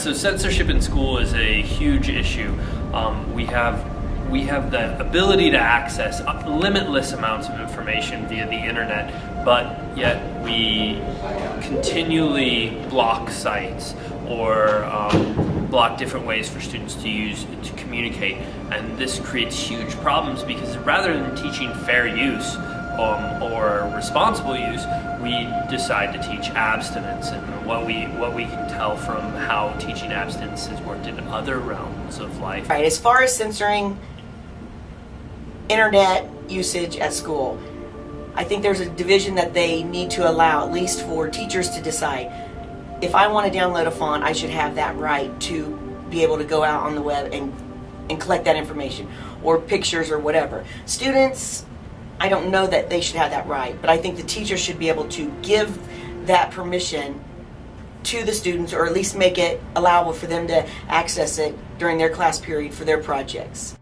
So censorship in school is a huge issue. We have the ability to access limitless amounts of information via the internet, but yet we continually block sites or block different ways for students to communicate, and this creates huge problems because rather than teaching fair use or responsible use, we decide to teach abstinence. And what we can tell from how teaching abstinence has worked in other realms of life. Right, as far as censoring internet usage at school, I think there's a division that they need to allow, at least for teachers to decide. If I want to download a font, I should have that right to be able to go out on the web and collect that information, or pictures or whatever. Students, I don't know that they should have that right, but I think the teacher should be able to give that permission to the students, or at least make it allowable for them to access it during their class period for their projects.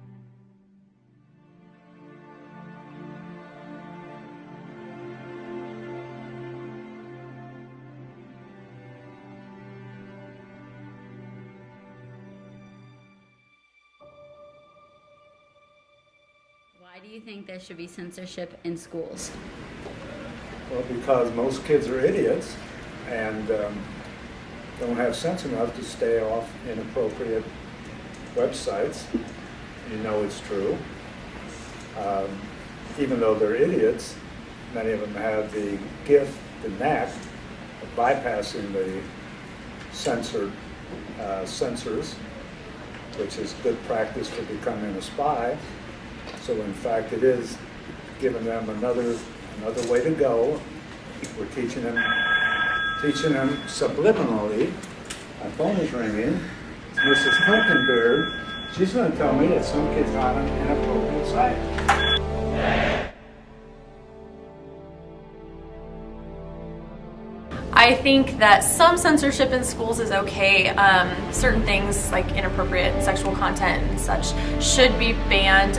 Why do you think there should be censorship in schools? Well, because most kids are idiots and don't have sense enough to stay off inappropriate websites. You know it's true. Even though they're idiots, many of them have the gift, the knack of bypassing the censors, which is good practice for becoming a spy. So in fact, it is giving them another way to go. We're teaching them subliminally. My phone is ringing. It's Mrs. Hunkenberg. She's going to tell me that some kid's on an inappropriate site. I think that some censorship in schools is okay. Certain things like inappropriate sexual content and such should be banned.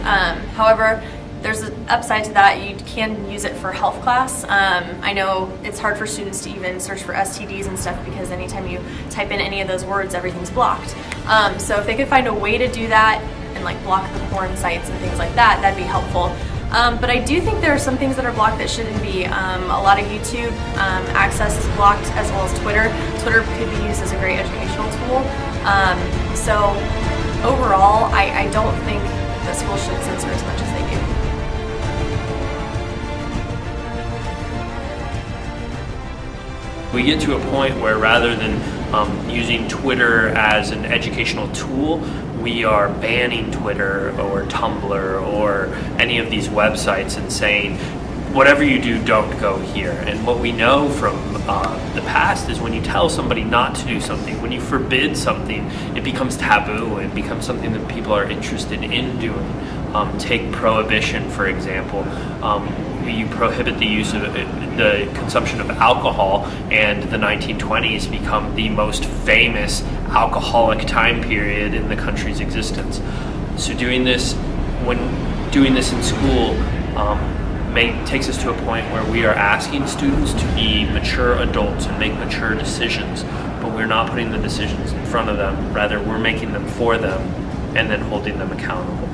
However, there's an upside to that. You can use it for health class. I know it's hard for students to even search for STDs and stuff because anytime you type in any of those words, everything's blocked. So if they could find a way to do that and like block the porn sites and things like that, that'd be helpful. But I do think there are some things that are blocked that shouldn't be. A lot of YouTube access is blocked, as well as Twitter. Twitter could be used as a great educational tool. So overall, I don't think that schools should censor as much as they do. We get to a point where rather than using Twitter as an educational tool, we are banning Twitter or Tumblr or any of these websites and saying, whatever you do, don't go here. And what we know from the past is when you tell somebody not to do something, when you forbid something, it becomes taboo. It becomes something that people are interested in doing. Take prohibition, for example. You prohibit the use of the consumption of alcohol, and the 1920s become the most famous alcoholic time period in the country's existence. So doing this in school takes us to a point where we are asking students to be mature adults and make mature decisions, but we're not putting the decisions in front of them. Rather, we're making them for them and then holding them accountable.